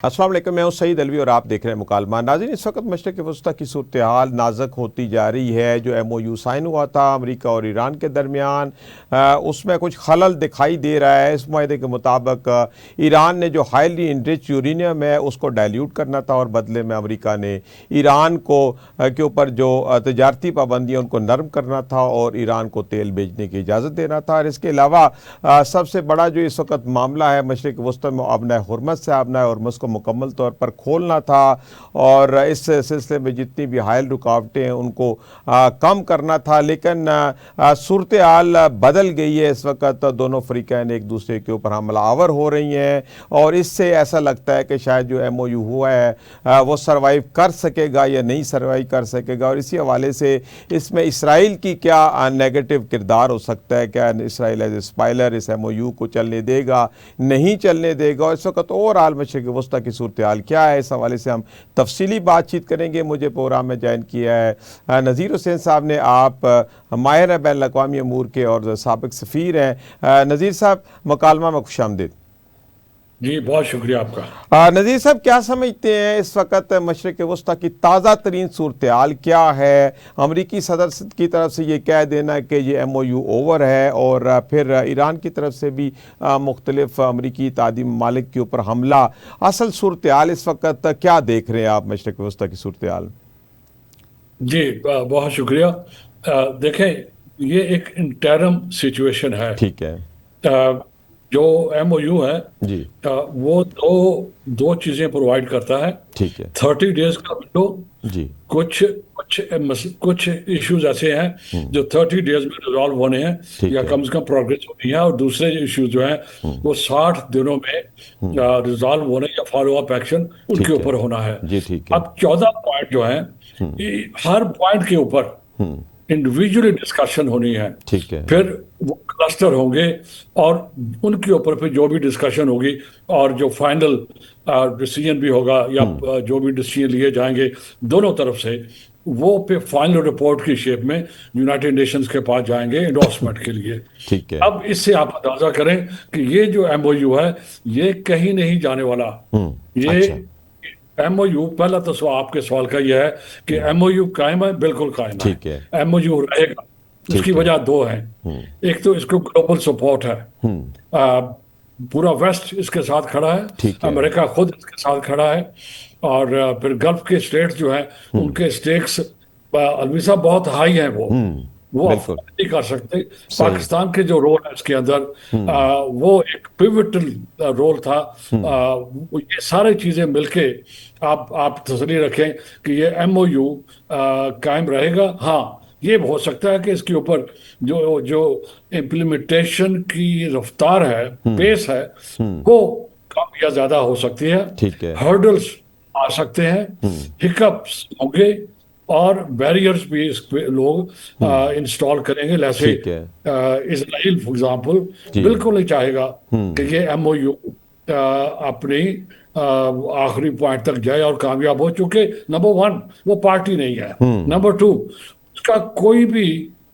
अस्सलाम वालेकुम, मैं हूं सईद अलवी और आप देख रहे हैं मुकालमा। नाज़रीन, इस वक्त मशरिक़ वस्ता की सूरत हाल नाज़ुक होती जा रही है। जो MOU साइन हुआ था अमेरिका और ईरान के दरमियान, उसमें कुछ खलल दिखाई दे रहा है। इस माहे के मुताबिक ईरान ने जो हाईली इनरिच यूरेनियम है उसको डाइल्यूट करना था और बदले में अमेरिका ने ईरान को के ऊपर जो तजारती पाबंदियाँ उनको नरम करना था और ईरान को तेल बेचने की इजाज़त देना था। और इसके अलावा सबसे बड़ा जो इस वक्त मामला है मशरिक़ वस्ता में आबना हुर्मुज़ से, आबना हुर्मुज़ को मुकम्मल तौर पर खोलना था और इस सिलसिले में जितनी भी हायल रुकावटें हैं उनको कम करना था। लेकिन सूरत हाल बदल गई है। इस वक्त दोनों फ़रीक़ैन एक दूसरे के ऊपर हमला आवर हो रही हैं और इससे ऐसा लगता है कि शायद जो MOU हुआ है वो सर्वाइव कर सकेगा या नहीं सर्वाइव कर सकेगा। और इसी हवाले से इसमें इसराइल की क्या नेगेटिव किरदार हो सकता है, क्या इसराइल एज ए स्पाइलर इस MOU को चलने देगा, नहीं चलने देगा। और इस वक्त ओवरऑल मशरिक़ वस्ता की सूरत हाल क्या है, इस हवाले से हम तफसीली बातचीत करेंगे। मुझे प्रोग्राम में ज्वाइन किया है नज़ीर हुसैन साहब ने। आप माहिर हैं बैनुल अक़वामी अमूर के और साबिक़ सफ़ीर हैं। नज़ीर साहब, मुकालमा में खुशामदीद। जी, बहुत शुक्रिया आपका। नज़ीर साहब, क्या समझते हैं इस वक्त मशरिक़ वस्ता की ताज़ा तरीन सूरत हाल क्या है? अमरीकी सदर की तरफ से ये कह देना कि ये MOU ओवर है और फिर ईरान की तरफ से भी मुख्तलिफ अमरीकी इत्तेहादी ममालिक के ऊपर हमला। असल सूरत हाल इस वक्त क्या देख रहे हैं आप मशरिक़ वस्ता की सूरत हाल? जी, बहुत शुक्रिया। देखें, ये एक इंटरम सिचुएशन है। ठीक है जो MOU है जी। वो दो दो चीज़ें प्रोवाइड करता है। ठीक है 30 डेज का विंडो। जी। कुछ कुछ इश्यूज ऐसे हैं जो 30 डेज में रिजॉल्व होने हैं ठीक या है कम से कम प्रोग्रेस होनी है, और दूसरे इश्यूज जो हैं वो 60 दिनों में रिजॉल्व होने या फॉलो अप एक्शन उनके ठीक है ऊपर होना है। जी। ठीक है अब 14 पॉइंट जो हैं, हर पॉइंट के ऊपर इंडिविजुअली डिस्कशन होनी है। ठीक है फिर वो क्लस्टर होंगे और उनके ऊपर फिर जो भी डिस्कशन होगी और जो फाइनल डिसीजन भी होगा या जो भी डिसीजन लिए जाएंगे दोनों तरफ से, वो फिर फाइनल रिपोर्ट की शेप में यूनाइटेड नेशंस के पास जाएंगे एंडोर्समेंट के लिए। ठीक है अब इससे आप अंदाजा करें कि ये जो MOU है ये कहीं नहीं जाने वाला। ये अच्छा। MOU, पहला तो सवाल आपके सवाल का यह है कि MOU कायम है, बिल्कुल कायम है। ठीक है MOU रहेगा। उसकी ठीक है वजह दो है। एक तो इसको ग्लोबल सपोर्ट है। आ, पूरा वेस्ट इसके साथ खड़ा है, ठीक है अमेरिका खुद इसके साथ खड़ा है, और फिर गल्फ के स्टेट्स जो हैं उनके स्टेक्स अलविसा बहुत हाई हैं। वो बिल्कुल अफोर्ड नहीं कर सकते। सही। पाकिस्तान के जो रोल है इसके अंदर, वो एक पिवटल रोल था। ये सारी चीजें मिलके आप तसल्ली रखें कि ये MOU कायम रहेगा। हाँ, ये हो सकता है कि इसके ऊपर जो जो इम्प्लीमेंटेशन की रफ्तार है, पेस है, वो कम या ज्यादा हो सकती है। ठीक है हर्डल्स आ सकते हैं, हिकअप्स होंगे, और बैरियर्स भी इस पे लोग इंस्टॉल करेंगे। जैसे ठीक है इसराइल फॉर एग्जांपल जी। बिल्कुल नहीं चाहेगा कि ये MOU अपनी आखिरी पॉइंट तक जाए और कामयाब हो, चुके नंबर वन वो पार्टी नहीं है, नंबर टू उसका कोई भी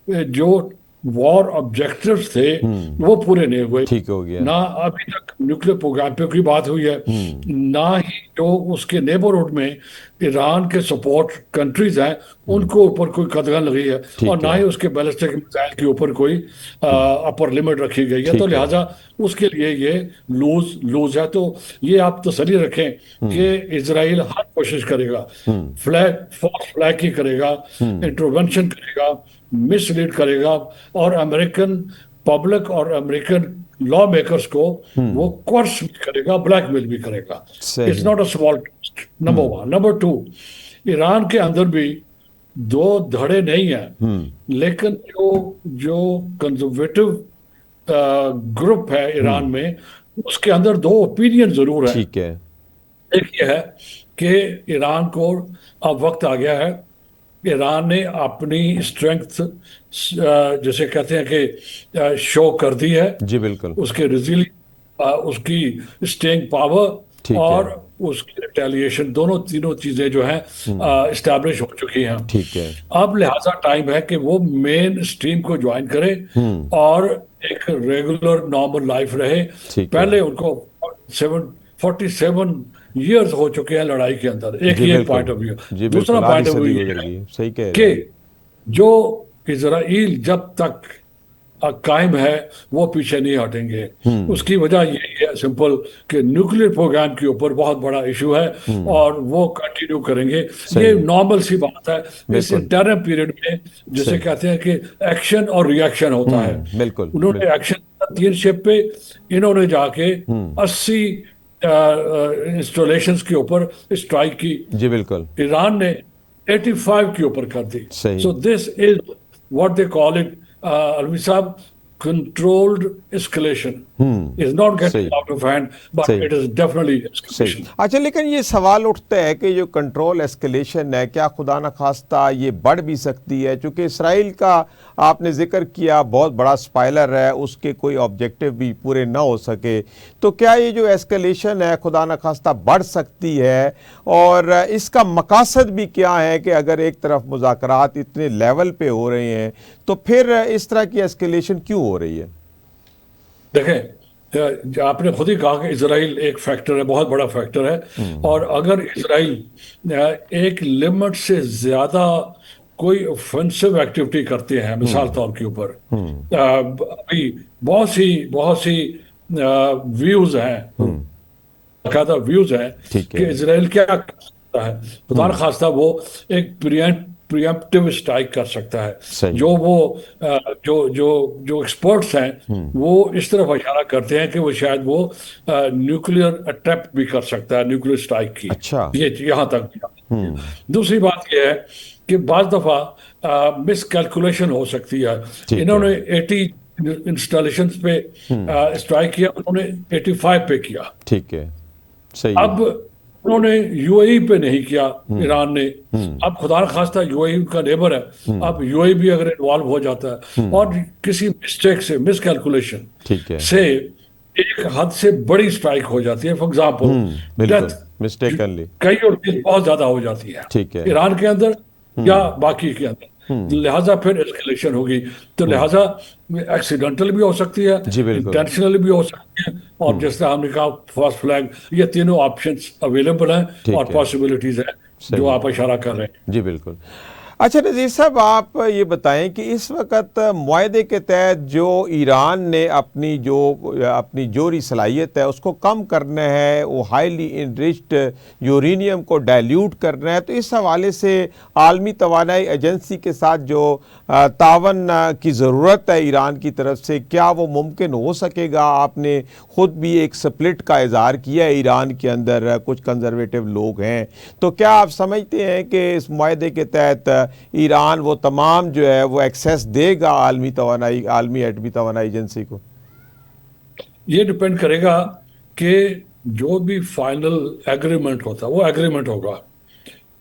जो वॉर ऑब्जेक्टिव्स थे वो पूरे नहीं हुए। ठीक हो गया। ना अभी तक न्यूक्लियर प्रोग्राम पे कोई बात हुई है, ना ही जो उसके नेबरहुड में ईरान के सपोर्ट कंट्रीज हैं उनको ऊपर कोई कदगन लगी है, और ठीक ना है ही उसके बैलिस्टिक मिसाइल के ऊपर कोई अपर लिमिट रखी गई है। तो ठीक है लिहाजा उसके लिए ये लूज लूज है। तो ये आप तसल्ली रखें कि इसराइल हर कोशिश करेगा, फ्लैग फॉल्स फ्लैग की करेगा, इंटरवेंशन करेगा, मिसलीड करेगा, और अमेरिकन पब्लिक और अमेरिकन लॉ मेकर्स को वो कोर्स भी करेगा, ब्लैकमेल भी करेगा। इट्स सही। Not a small test, number one. Number two, Iran के अंदर भी दो धड़े नहीं हैं, लेकिन जो जो कंजर्वेटिव ग्रुप है ईरान में, उसके अंदर दो ओपिनियन जरूर है। ठीक है एक ये है कि ईरान को अब वक्त आ गया है, ईरान ने अपनी स्ट्रेंथ जैसे कहते हैं कि शो कर दी है। जी बिल्कुल उसके रिजिल उसकी स्टेइंग पावर ठीक है और उसकी रिटेलिएशन, दोनों तीनों चीजें जो हैं इस्टेब्लिश हो चुकी हैं। ठीक है अब लिहाजा टाइम है कि वो मेन स्ट्रीम को ज्वाइन करे और एक रेगुलर नॉर्मल लाइफ रहे। ठीक है पहले उनको 47 ईयर्स हो चुके हैं लड़ाई के अंदर। एक जी ये बिल्कुल। Point of view. जी दूसरा बिल्कुल, आधी पॉइंट ऑफ व्यू सदी ये गुजर है गई, सही कह रहे कि हैं। जो इजराइल जब तक कायम है वो पीछे नहीं हटेंगे। हम्म। उसकी वजह यही है सिंपल, कि न्यूक्लियर प्रोग्राम के ऊपर बहुत बड़ा इशू है हम्म। और वो कंटिन्यू करेंगे। ये सही। नॉर्मल सी बात है इस बिल्कुल। इंटरम पीरियड में, जिसे सही। कहते हैं कि एक्शन और रिएक्शन होता है। बिल्कुल उन्होंने बिल्कुल। एक्शन 3 शिप पे, इन्होंने जाके हम्म। 80 इंस्टॉलेशंस के ऊपर स्ट्राइक की। जी बिल्कुल। ईरान ने 85 के ऊपर कर दी। सही। So this is what they call it, Alvi साहब, controlled escalation. Is not getting सही। आउट ऑफ हैंड, बट सही। इट इज डेफिनेटली सही। एस्केलेशन। अच्छा, लेकिन ये सवाल उठता है कि जो कंट्रोल एस्केलेशन है, क्या खुदा न खास्ता ये बढ़ भी सकती है? क्योंकि इसराइल का आपने जिक्र किया बहुत बड़ा स्पाइलर है, उसके कोई ऑब्जेक्टिव भी पूरे ना हो सके, तो क्या ये जो एस्केलेशन है खुदा न खास्ता बढ़ सकती है? और इसका मकासद भी क्या है कि अगर एक तरफ मुज़ाकरात इतने लेवल पे हो रहे हैं तो फिर इस तरह की एस्केलेशन क्यों हो रही है? देखें, आपने खुद ही कहा कि इसराइल एक फैक्टर है, बहुत बड़ा फैक्टर है। और अगर इसराइल एक लिमिट से ज्यादा कोई ऑफेंसिव एक्टिविटी करते हैं, मिसाल तौर के ऊपर, अभी बहुत सी व्यूज हैं, बाकायदा व्यूज हैं ठीक कि है। इसराइल क्या कर सकता है। खुदा न खास्ता वो एक प्रियम्पटिव स्ट्राइक कर सकता है। सही। जो वो जो जो जो एक्सपर्ट्स हैं वो इस तरफ इशारा करते हैं कि वो शायद वो न्यूक्लियर अटैक भी कर सकता है, न्यूक्लियर स्ट्राइक की। अच्छा। ये यहाँ तक। दूसरी बात यह है कि बाज दफा मिस कैलकुलेशन हो सकती है। ठीक है। इन्होंने 80 इंस्टॉलेशन पे स्ट्राइक किया, उन्होंने 85 पे किया। ठीक है। सही है। अब उन्होंने यूएई पे नहीं किया, ईरान ने। अब खुदा न खास्ता यूएई उनका नेबर है, अब यूएई भी अगर इन्वॉल्व हो जाता है और किसी मिस्टेक से, मिस कैलकुलेशन ठीक है। से एक हद से बड़ी स्ट्राइक हो जाती है, फॉर एग्जाम्पल बिल्कुल, डेथ, मिस्टेकनली। कई और चीज बहुत ज्यादा हो जाती है ठीक है। ईरान के अंदर या बाकी के अंदर, लिहाजा फिर एस्केलेशन होगी। तो लिहाजा एक्सीडेंटल भी हो सकती है, जी बिल्कुल। इंटेंशनल भी हो सकती है, और जिस तरह हमने कहा फर्स्ट फ्लैग, ये तीनों ऑप्शंस अवेलेबल हैं और ठीक है। पॉसिबिलिटीज हैं जो सही। आप इशारा कर रहे हैं। जी बिल्कुल। अच्छा नज़ीर साहब, आप ये बताएं कि इस वक्त मुआहदे के तहत जो ईरान ने अपनी जोरी सलाहियत है उसको कम करना है, वो हाईली इनरिच्ड यूरेनियम को डाइल्यूट करना है, तो इस हवाले से आलमी तवानाई एजेंसी के साथ जो तावन की ज़रूरत है ईरान की तरफ से, क्या वो मुमकिन हो सकेगा? आपने ख़ुद भी एक स्प्लिट का इजहार किया है, ईरान के अंदर कुछ कंजर्वेटिव लोग हैं, तो क्या आप समझते हैं कि इस मुआहदे के तहत ईरान वो तमाम जो है वो एक्सेस देगा आलमी एटमी तवानाई एजेंसी को? ये डिपेंड करेगा कि जो भी फाइनल एग्रीमेंट होता है वो एग्रीमेंट होगा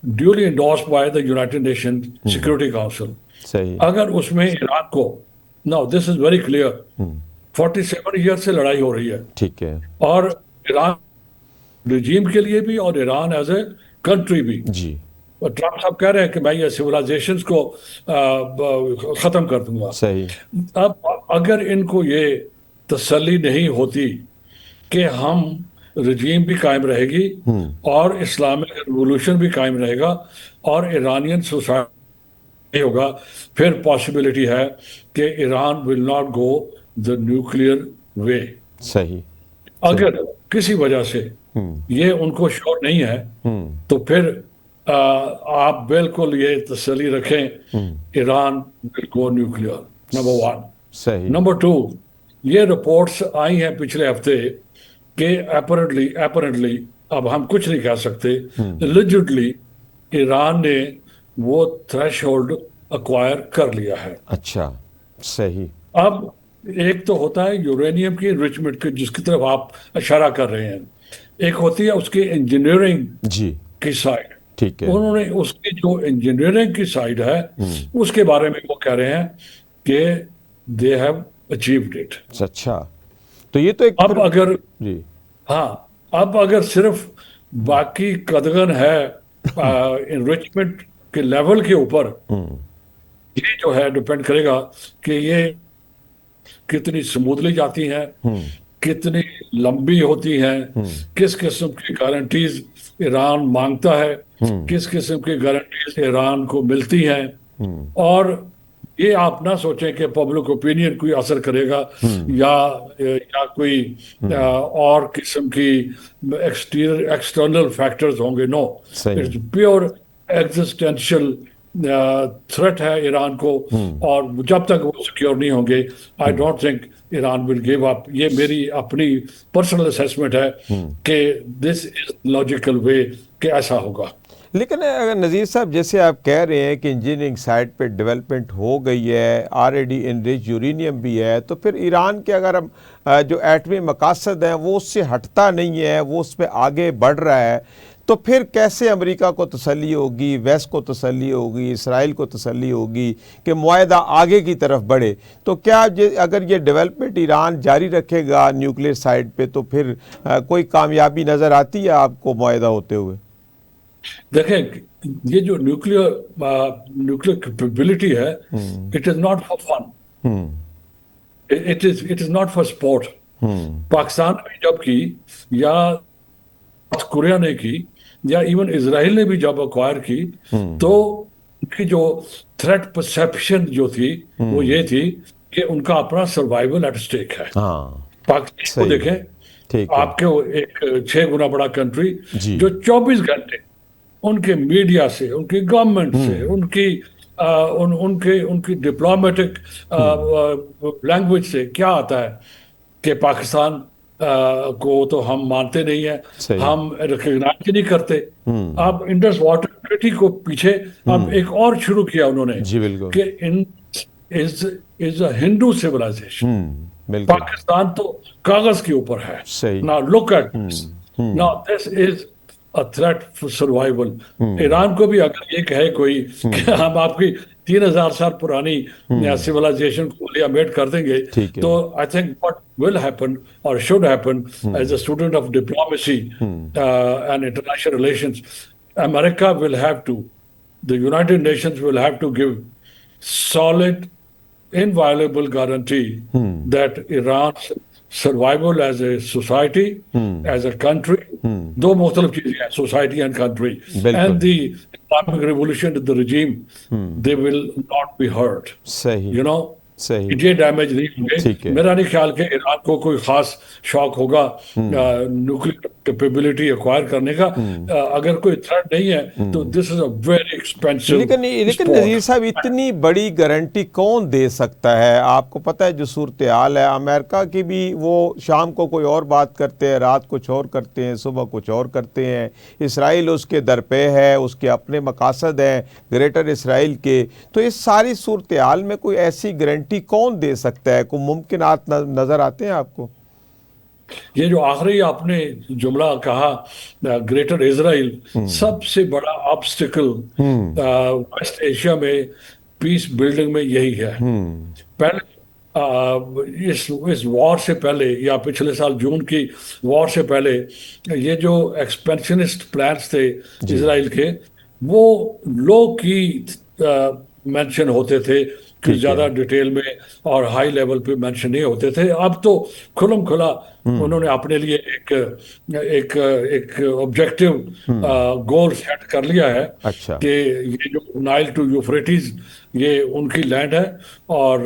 duly endorsed by the United nation security council. सही। अगर उसमें ईरान को, now this is very clear, 47 year से लड़ाई हो रही है, ठीक है। और ईरान रिजीम के लिए भी और ईरान एज ए कंट्री भी। जी। और ट्रम्प साहब कह रहे हैं कि मैं ये सिविलाइजेशन को खत्म कर दूंगा। सही। अब अगर इनको ये तसल्ली नहीं होती कि हम रजीम भी कायम रहेगी और इस्लामिक रिवोल्यूशन भी कायम रहेगा और ईरानियन सोसाइटी होगा, फिर पॉसिबिलिटी है कि Iran will not go the nuclear way. सही। अगर किसी वजह से ये उनको श्योर नहीं है तो फिर आप बिल्कुल ये तसल्ली रखें, Iran will go nuclear, number 1। सही। नंबर 2, ये रिपोर्ट्स आई हैं पिछले हफ्ते कि अपरेंटली, अब हम कुछ नहीं कह सकते, एलिजिडली ईरान ने वो थ्रेशोल्ड अक्वायर कर लिया है। अच्छा। सही। अब एक तो होता है यूरेनियम की रिचमेंट की, जिसकी तरफ आप इशारा कर रहे हैं, एक होती है उसकी इंजीनियरिंग जी। की साइड। ठीक है। उन्होंने उसकी जो इंजीनियरिंग की साइड है उसके बारे में वो कह रहे हैं कि दे हैव अचीव्ड इट। अच्छा, तो ये तो एक अब अगर, जी। हाँ, अब अगर सिर्फ बाकी कदगन है इनरिचमेंट के लेवल के ऊपर, ये जो है डिपेंड करेगा कि ये कितनी स्मूथली जाती हैं, कितनी लंबी होती हैं, किस किस्म की गारंटीज ईरान मांगता है, किस किस्म की गारंटीज ईरान को मिलती हैं। और ये आप ना सोचें कि पब्लिक ओपिनियन कोई असर करेगा या कोई और किस्म की एक्सटर्नल फैक्टर्स होंगे। नो, सही। इट्स प्योर एग्जिस्टेंशियल थ्रेट है ईरान को। और जब तक वो सिक्योर नहीं होंगे, I don't think Iran will give up. ये मेरी अपनी पर्सनल असेसमेंट है कि दिस इज लॉजिकल वे कि ऐसा होगा। लेकिन अगर नज़ीर साहब, जैसे आप कह रहे हैं कि इंजीनियरिंग साइड पे डेवलपमेंट हो गई है, ऑलरेडी इनरिच यूरेनियम भी है, तो फिर ईरान के अगर हम जो एटमी मकासद हैं वो उससे हटता नहीं है, वो उस पर आगे बढ़ रहा है, तो फिर कैसे अमेरिका को तसल्ली होगी, वेस्ट को तसल्ली होगी, इसराइल को तसल्ली होगी कि मुआहदा आगे की तरफ बढ़े? तो क्या अगर ये डेवलपमेंट ईरान जारी रखेगा न्यूक्लियर साइड पे, तो फिर कोई कामयाबी नज़र आती है आपको मुआहदा होते हुए? देखें, ये जो न्यूक्लियर कैपेबिलिटी है, it is not for fun, it is not for sport. Pakistan ने जब की, या नॉर्थ कोरिया ने की, या इवन इसराइल ने भी जब अक्वायर की, तो उनकी जो थ्रेट परसेप्शन जो थी वो ये थी कि उनका अपना सर्वाइवल एट स्टेक है। हाँ, पाकिस्तान को देखें, ठीक है आपके एक 6 गुना बड़ा कंट्री जी। जो 24 घंटे उनके मीडिया से, उनकी गवर्नमेंट से, उनकी डिप्लोमेटिक लैंग्वेज से क्या आता है कि पाकिस्तान को तो हम मानते नहीं है, सही। हम रिकग्नाइज नहीं करते। अब इंडस वाटर ट्रीटी को पीछे अब एक और शुरू किया उन्होंने जी बिल्कुल। कि इन इज अ हिंदू सिविलाइजेशन। बिल्कुल पाकिस्तान तो कागज के ऊपर है। सही। Now look at this, now this is a threat for survival. Iran को भी अगर ये कहे कोई कि हम आपकी 3000 साल पुरानी सिविलाइजेशन को लियामेट कर देंगे, तो I think what will happen और should happen as a student of diplomacy and international relations, America will have to, the United Nations will have to give solid, inviolable guarantee that Iran's survival as a society, as a country, दो मुख्तलिफ चीजें हैं, society and country, and the Islamic revolution, the regime, they will not be hurt. सही, you know, सही। ये damage नहीं होंगे। मेरा नहीं ख्याल कि ईरान को कोई खास शौक होगा न्यूक्लियर कैपेबिलिटी एक्वायर करने का। अगर कोई थ्रेट नहीं है तो this is a very expensive. लेकिन नज़ीर साहब, इतनी बड़ी गारंटी कौन दे सकता है? आपको पता है जो सूरत हाल है, अमेरिका की भी, वो शाम को कोई और बात करते हैं, रात कुछ और करते हैं, सुबह कुछ और करते हैं। इसराइल उसके दरपे है, उसके अपने मकासद हैं ग्रेटर इसराइल के। तो इस सारी सूरत हाल में कोई ऐसी गारंटी कौन दे सकता है? कोई मुमकिनात नजर आते हैं आपको? ये जो आखिरी आपने जुमला कहा, ग्रेटर इजराइल, सबसे बड़ा ऑब्स्टिकल वेस्ट एशिया में पीस बिल्डिंग में यही है। पहले इस वॉर से पहले, या पिछले साल जून की वॉर से पहले, ये जो एक्सपेंशनिस्ट प्लान्स थे इजराइल के, वो लो की मेंशन होते थे, कि ज्यादा डिटेल में और हाई लेवल पे मेंशन नहीं होते थे। अब तो खुलम खुला उन्होंने अपने लिए एक ऑब्जेक्टिव गोल सेट कर लिया है। अच्छा। कि ये जो नाइल टू यूफ्रेटिस, ये उनकी लैंड है और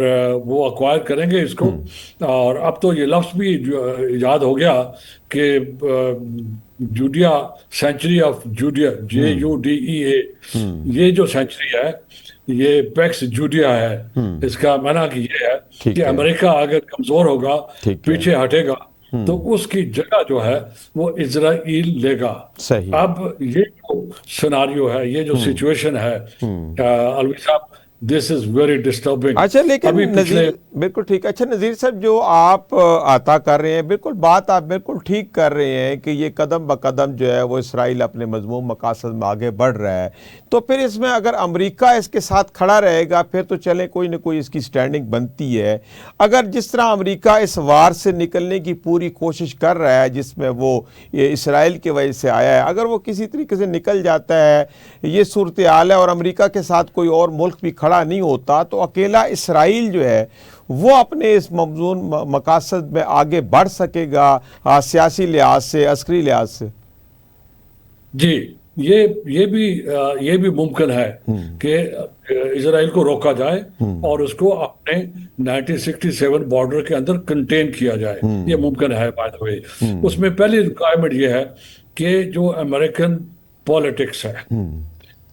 वो अक्वायर करेंगे इसको। और अब तो ये लफ्ज भी याद हो गया कि Judea, century of Judea, JUDEA, ये जो सेंचुरी है, ये पैक्स जूडिया है। इसका माना कि ये है कि अमेरिका अगर कमजोर होगा, पीछे हटेगा, तो उसकी जगह जो है वो इजराइल लेगा। सही। अब ये जो सिनारियो है, ये जो सिचुएशन है, अलवी साहब, दिस इज वेरी डिस्टर्बिंग। अच्छा, लेकिन नज़ीर, बिल्कुल ठीक। अच्छा नज़ीर साहब, जो आप आता कर रहे हैं, बिल्कुल बात आप बिल्कुल ठीक कर रहे हैं कि ये कदम ब कदम जो है वो इसराइल अपने मजमूम मकासद में आगे बढ़ रहा है। तो फिर इसमें अगर अमेरिका इसके साथ खड़ा रहेगा, फिर तो चले कोई ना कोई इसकी स्टैंडिंग बनती है। अगर जिस तरह अमेरिका इस वार से निकलने की पूरी कोशिश कर रहा है, जिसमें वो ये इसराइल की वजह से आया है, अगर वो किसी तरीके से निकल जाता है, ये सूरत हाल है, और अमेरिका के साथ कोई और मुल्क भी खड़ा नहीं होता तो अकेला इसराइल जो है वो अपने इस ममजून मकासद में आगे बढ़ सकेगा, सियासी लिहाज से, अस्करी लिहाज से? जी, ये भी मुमकिन है कि इजराइल को रोका जाए और उसको अपने 1967 बॉर्डर के अंदर कंटेन किया जाए। ये मुमकिन है बाय द वे। उसमें पहली रिक्वायरमेंट ये है कि जो अमेरिकन पॉलिटिक्स है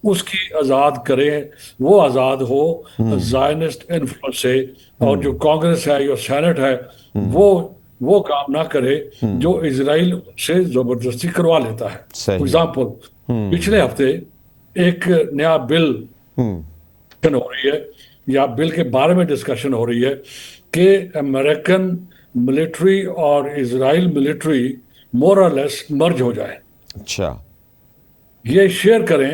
उसकी आज़ाद करें, वो आज़ाद हो ज़ायनिस्ट इन्फ्लुएंस से, और जो कांग्रेस है या सेनेट है वो काम ना करे जो इजराइल से ज़बरदस्ती करवा लेता है। फॉर एग्जाम्पल, पिछले हफ्ते एक नया बिल हो रही है या बिल के बारे में डिस्कशन हो रही है कि अमेरिकन मिलिट्री और इजराइल मिलिट्री मोर और लेस मर्ज हो जाए। अच्छा। ये शेयर करें।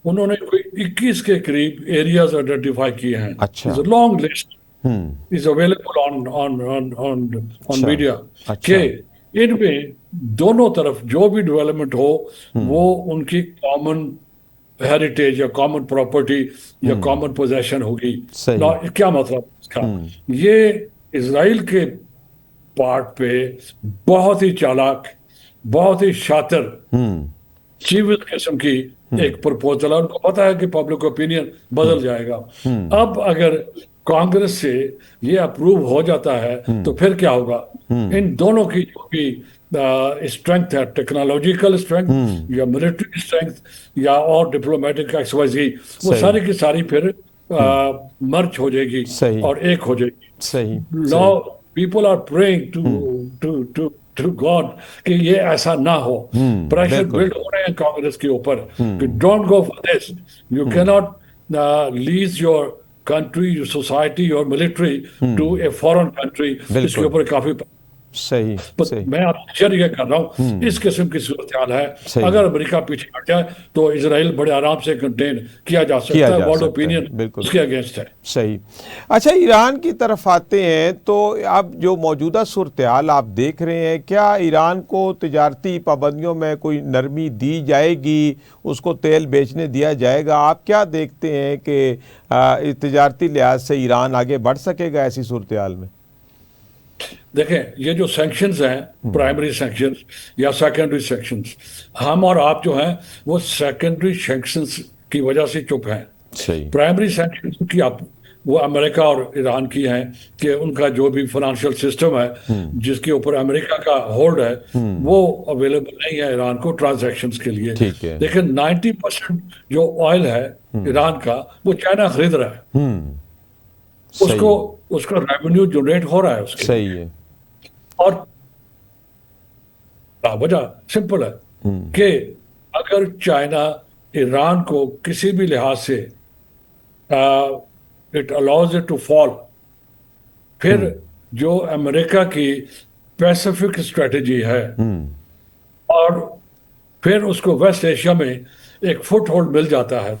उन्होंने कोई 21 के करीब एरियाज आइडेंटिफाई किए हैं। अच्छा। It's a long list, is available on media के इनमें दोनों तरफ जो भी डेवलपमेंट हो वो उनकी कॉमन हेरिटेज या कॉमन प्रॉपर्टी या कॉमन पोजेशन होगी। क्या मतलब इसका? ये इजराइल के पार्ट पे बहुत ही चालाक, बहुत ही शातिर चीवित किस्म की एक प्रपोजल है। उनको पता है कि पब्लिक ओपिनियन बदल जाएगा। अब अगर कांग्रेस से ये अप्रूव हो जाता है तो फिर क्या होगा? इन दोनों की जो भी स्ट्रेंथ है, टेक्नोलॉजिकल स्ट्रेंथ या मिलिट्री स्ट्रेंथ या और डिप्लोमेटिक एक्सवाइजी, वो सारी की सारी फिर मर्ज हो जाएगी और एक हो जाएगी। Law people are praying to God कि ये ऐसा ना हो। प्रेशर बिल्ड हो रहे हैं कांग्रेस के ऊपर कि don't go for this, you can not lease your country, your society, your military to a foreign country. इसके ऊपर काफी सही। मैं आपसे शेयर ये कर रहा हूँ, इस किस्म की सूरत हाल है। अगर अमेरिका पीछे हट जाए तो इजराइल बड़े आराम से कंटेन किया जा सकता है। वर्ल्ड ओपिनियन उसके अगेंस्ट है। सही। अच्छा, ईरान की तरफ आते हैं तो अब जो मौजूदा सूरत हाल आप देख रहे हैं, क्या ईरान को तिजारती पाबंदियों में कोई नरमी दी जाएगी, उसको तेल बेचने दिया जाएगा? आप क्या देखते हैं कि तिजारती लिहाज से ईरान आगे बढ़ सकेगा ऐसी सूरत हाल में? देखें, ये जो सैंक्शंस हैं, प्राइमरी सैंक्शंस या सेकेंडरी सैंक्शंस, हम और आप जो हैं वो सेकेंडरी सैंक्शंस की वजह से चुप हैं। प्राइमरी सैंक्शंस की आप वो अमेरिका और ईरान की हैं कि उनका जो भी फाइनेंशियल सिस्टम है जिसके ऊपर अमेरिका का होल्ड है वो अवेलेबल नहीं है ईरान को ट्रांजैक्शंस के लिए। लेकिन 90% जो ऑयल है ईरान का वो चाइना खरीद रहा है। उसका रेवेन्यू जनरेट हो रहा है उसके। सही है। और वजह सिंपल है कि अगर चाइना ईरान को किसी भी लिहाज से it allows it to fall, फिर जो अमेरिका की पैसिफिक स्ट्रेटेजी है और फिर उसको वेस्ट एशिया में एक फुट होल्ड मिल जाता है,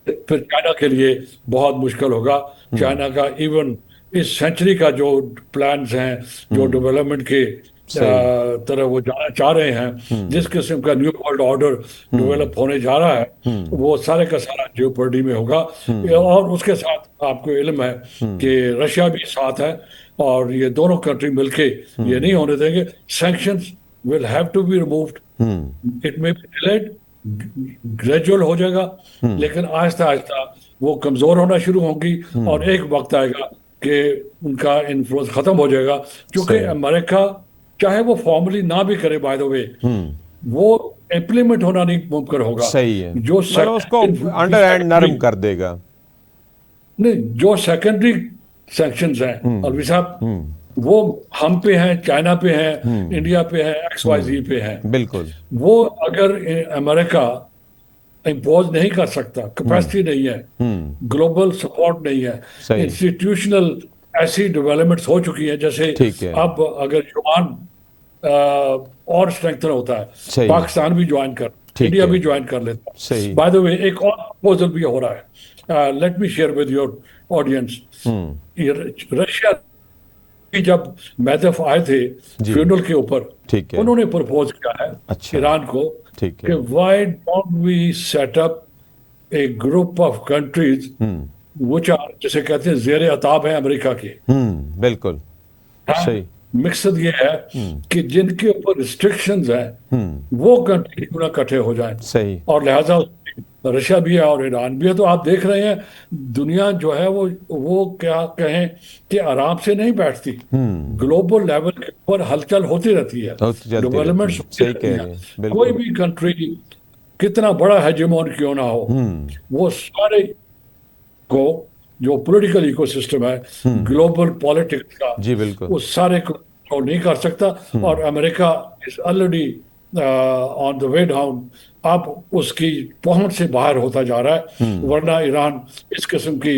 फिर चाइना के लिए बहुत मुश्किल होगा। चाइना का इवन इस सेंचुरी का जो प्लान्स हैं, जो डेवलपमेंट के तरह वो जाना चाह रहे हैं, जिस किस्म का न्यू वर्ल्ड ऑर्डर डेवलप होने जा रहा है, वो सारे का सारा जियोपर्डी में होगा। और उसके साथ आपको इल्म है कि रशिया भी साथ है और ये दोनों कंट्री मिलके ये नहीं होने देंगे। Sanctions will have to be removed, it may be delayed, gradual हो जाएगा, लेकिन आहिस्ता आहिस्ता वो कमजोर होना शुरू होंगी और एक वक्त आएगा कि उनका इन्फ्लुएंस खत्म हो जाएगा। क्योंकि अमेरिका चाहे वो फॉर्मली ना भी करे, बाय द वे, वो इम्प्लीमेंट होना नहीं मुमकिन होगा। सही है। जो उसको अंडर हैंड नरम कर देगा। नहीं, जो सेकेंडरी सैंक्शंस हैं अलवी साहब, वो हम पे हैं, चाइना पे हैं, इंडिया पे हैं, XYZ पे हैं। बिल्कुल। वो अगर अमेरिका इम्पोज नहीं कर सकता, कैपेसिटी नहीं है, ग्लोबल सपोर्ट नहीं है, इंस्टीट्यूशनल ऐसी डेवलपमेंट्स हो चुकी है, जैसे अब अगर यूआन और स्ट्रेंथन होता है, पाकिस्तान भी ज्वाइन कर, इंडिया भी ज्वाइन कर लेता है। बाय द वे, एक और प्रपोजल भी हो रहा है, let me share with your audience. Russia जब मैदफ आए थे फ्यूनल के ऊपर, उन्होंने प्रपोज किया है ईरान को कि why don't we set up a group of countries which are, जिसे कहते हैं जेर अताब है अमेरिका के। बिल्कुल सही। मकसद ये है कि जिनके ऊपर रिस्ट्रिक्शंस हैं वो कंट्री क्यों ना इकट्ठे हो जाएं, सही। और लिहाजा रशिया भी है और ईरान भी है। तो आप देख रहे हैं दुनिया जो है वो क्या कहें कि आराम से नहीं बैठती। ग्लोबल लेवल के ऊपर हलचल होती रहती है, बहुत चलती रहती डेवलपमेंट्स है, होती सही रहती कह हैं। रहे हैं, कोई बिल्कुल। भी कंट्री कितना बड़ा हेजेमोन क्यों ना हो, वो सारे को जो पॉलिटिकल इकोसिस्टम है ग्लोबल पॉलिटिक्स का, जी बिल्कुल। उस सारे को कंट्रोल नहीं कर सकता। और America is already on the way down, अब उसकी पहुंच से बाहर होता जा रहा है। वरना ईरान इस किस्म की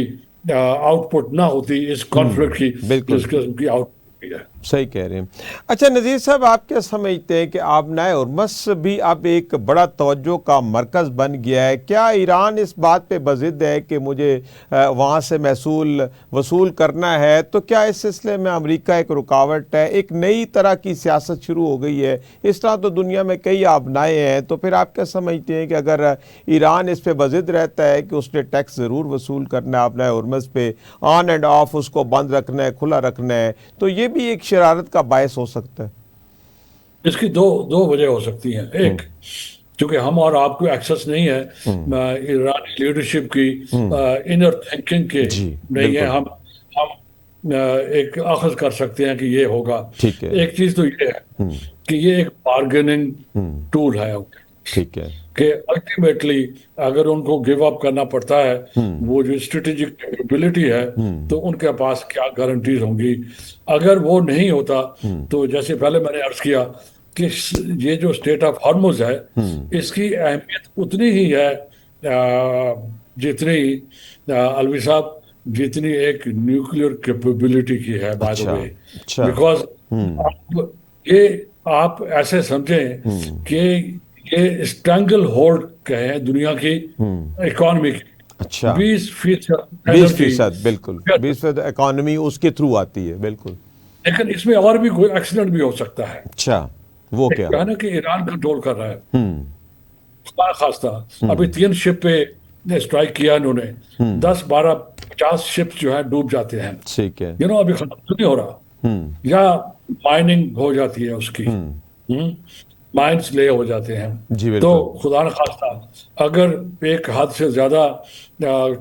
आउटपुट ना होती, इस कॉन्फ्लिक्ट की जिस बिल्कुल किस्म की आउटपुट है। सही कह रहे हैं। अच्छा नज़ीर साहब, आप क्या समझते हैं कि आबनाए हरमुज़ भी अब एक बड़ा तवज्जो का मरकज़ बन गया है? क्या ईरान इस बात पे बज़िद है कि मुझे वहाँ से महसूल वसूल करना है? तो क्या इस सिलसिले में अमेरिका एक रुकावट है? एक नई तरह की सियासत शुरू हो गई है, इस तरह तो दुनिया में कई आबनाए हैं। तो फिर आप क्या समझते हैं कि अगर ईरान इस पे बज़िद रहता है कि उसने टैक्स ज़रूर वसूल करना है आबनाए हरमुज़ पे, ऑन एंड ऑफ उसको बंद रखना है, खुला रखना है, तो ये भी एक शरारत का बायस हो सकता है? इसकी दो दो वजह हो सकती हैं। एक, क्योंकि हम और आपको एक्सेस नहीं है ईरानी लीडरशिप की इनर थिंकिंग के, जी नहीं है। बिल्कुल। हम एक अखज़ कर सकते हैं कि ये होगा। ठीक है। एक चीज तो ये है कि ये एक बार्गेनिंग टूल है ठीक है। कि अल्टीमेटली अगर उनको गिव अप करना पड़ता है वो जो स्ट्रेटेजिक कैपेबिलिटी है, तो उनके पास क्या गारंटीज होंगी। अगर वो नहीं होता तो जैसे पहले मैंने अर्ज किया कि ये जो स्टेट ऑफ हॉर्मुज है इसकी अहमियत उतनी ही है जितनी अलवी साहब, जितनी एक न्यूक्लियर कैपेबिलिटी की है, बाय द अच्छा। वे। अच्छा। बिकॉज ये आप ऐसे समझें कि ये स्ट्रैंगल होल्ड कहें दुनिया की इकोनॉमी की। अच्छा। 20% 20%, एनर्जी, बिल्कुल 20% इकॉनमी उसके थ्रू आती है, बिल्कुल। लेकिन इसमें और भी कोई एक्सीडेंट भी हो सकता है। अच्छा, वो एक क्या? कहना कि ईरान कंट्रोल कर रहा है, खुदा खास्ता अभी 3 शिप पे स्ट्राइक किया इन्होंने, 10 12 50 शिप्स जो है डूब जाते हैं। ठीक है। अभी खत्म तो नहीं हो रहा, या माइनिंग हो जाती है उसकी, माइंस ले हो जाते हैं। जी तो बिल्कुल। खुदा न खास्ता अगर एक हद से ज्यादा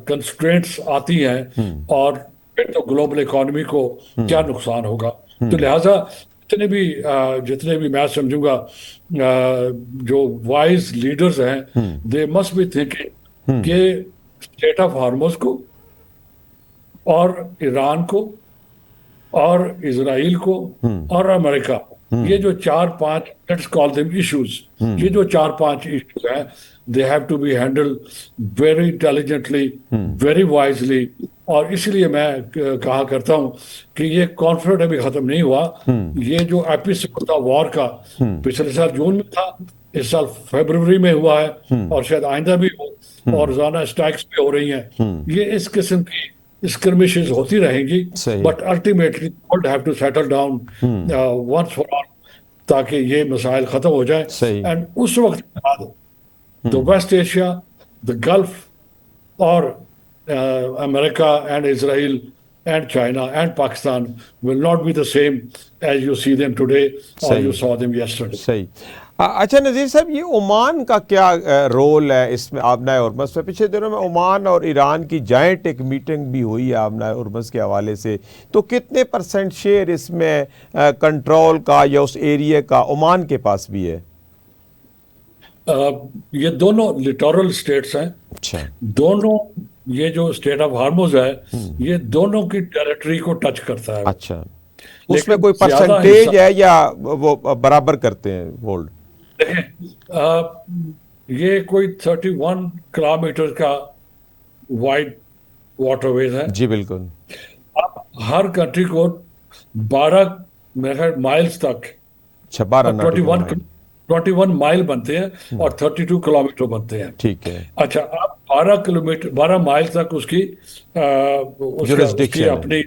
कंस्ट्रेंट्स आती हैं और फिर तो ग्लोबल इकोनॉमी को क्या नुकसान होगा। तो लिहाजा जितने भी मैं समझूंगा जो वाइज लीडर्स हैं, दे मस्ट बी थिंकिंग कि स्टेट ऑफ हार्मोस को और ईरान को और इजराइल को और अमेरिका, ये जो 4 5 लेट्स कॉल देम इश्यूज, ये जो 4 5 इश्यूज हैं, they have to be handle very intelligently, very wisely. और इसलिए मैं कहा करता हूं कि ये कॉन्फ्लिक्ट अभी खत्म नहीं हुआ। ये जो एपिसोड था वॉर का, पिछले साल जून में था, इस साल फरवरी में हुआ है, और शायद आइंदा भी हो, और रोजाना स्ट्राइक्स भी हो रही हैं। ये इस किस्म की skirmishes होती रहेंगी, सही। But ultimately world have to settle down once for all, ताकि ये मसाइल खत्म हो जाए। सही। एंड उस वक्त के बाद the West Asia, the Gulf, और America and Israel and China and Pakistan will not be the same as you see them today और सही। You saw them yesterday. सही। अच्छा नज़ीर साहब, ये ओमान का क्या रोल है इसमें आबनाए हरमुज़ में? पिछले दिनों में ओमान और ईरान की जॉइंट एक मीटिंग भी हुई है आबनाए हरमुज़ के हवाले से, तो कितने % शेयर इसमें कंट्रोल का या उस एरिया का ओमान के पास भी है? ये दोनों लिटोरल स्टेट्स हैं। अच्छा। दोनों, ये जो स्टेट ऑफ हार्मोज है ये दोनों की टेरिटरी को टच करता है। अच्छा, उसमें लेकिन कोई ज्यादा परसेंटेज हिस्सा, है या वो बराबर करते हैं होल्ड? ये कोई 31 किलोमीटर का वाइड वाटरवेज है। जी बिल्कुल। अब हर कंट्री को 12 मेरे ख्याल माइल्स तक, अच्छा, 12 नॉटिकल 21 माइल। 21 माइल बनते हैं और 32 किलोमीटर बनते हैं। ठीक है। अच्छा, अब 12 माइल तक उसकी उसकी जुरिस्डिक्शन है। अपनी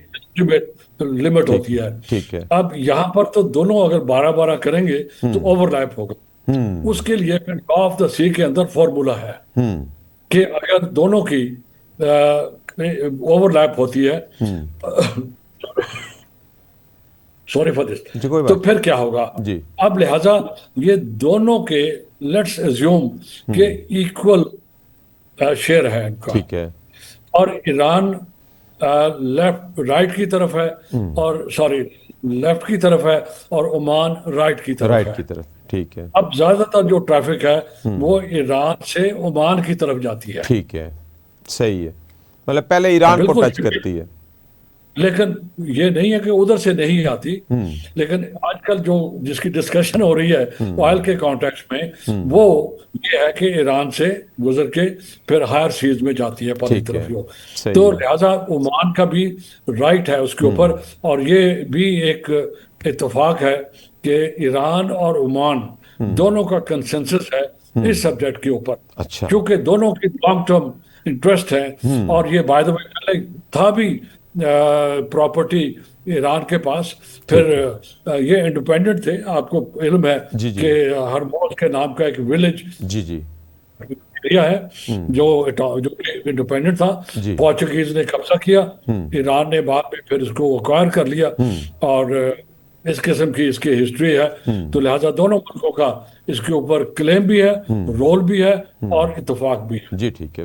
लिमिट ठीक होती है। है। ठीक है। अब यहाँ पर तो दोनों अगर 12 करेंगे तो ओवरलैप होगा। उसके लिए लॉ ऑफ द सी के अंदर फॉर्मूला है कि अगर दोनों की ओवरलैप होती है, सॉरी फॉर दिस, जी कोई तो बात फिर क्या होगा? जी अब लिहाजा ये दोनों के, लेट्स एज्यूम के इक्वल शेयर है इनका, ठीक है। और ईरान लेफ्ट राइट की तरफ है, और सॉरी लेफ्ट की तरफ है, और ओमान राइट की तरफ राइट है। की तरफ, ठीक है। अब ज्यादातर जो ट्रैफिक है वो ईरान से ओमान की तरफ जाती है। ठीक है, सही है, मतलब पहले ईरान को बिल्कुल, टच करती है। लेकिन ये नहीं है कि उधर से नहीं आती। लेकिन आजकल जो जिसकी डिस्कशन हो रही है ऑयल के कॉन्टेक्स्ट में, वो ये है कि ईरान से गुजर के फिर हायर सीज में जाती है पानी ठीक तरफ है, यो। सही तो है। लिहाजा ओमान का भी राइट है उसके ऊपर, और ये भी एक इत्तेफाक है कि ईरान और ओमान दोनों का कंसेंसस है इस सब्जेक्ट के ऊपर, अच्छा। क्योंकि दोनों की लॉन्ग टर्म इंटरेस्ट है। और ये बाय द वे पहले था भी प्रॉपर्टी ईरान के पास। फिर ठीक है। ये इंडिपेंडेंट थे, आपको इल्म है जी कि जी हरमोज के नाम का एक विलेज जी जी एरिया है जो जो इंडिपेंडेंट था। जी। पोर्चुगीज ने कब्जा किया, ईरान ने बाद में फिर इसको अक्वायर कर लिया, और इस किस्म की इसकी हिस्ट्री है। तो लिहाजा दोनों मुल्कों का इसके ऊपर क्लेम भी है, रोल भी है, और इत्तेफाक भी है। जी ठीक है।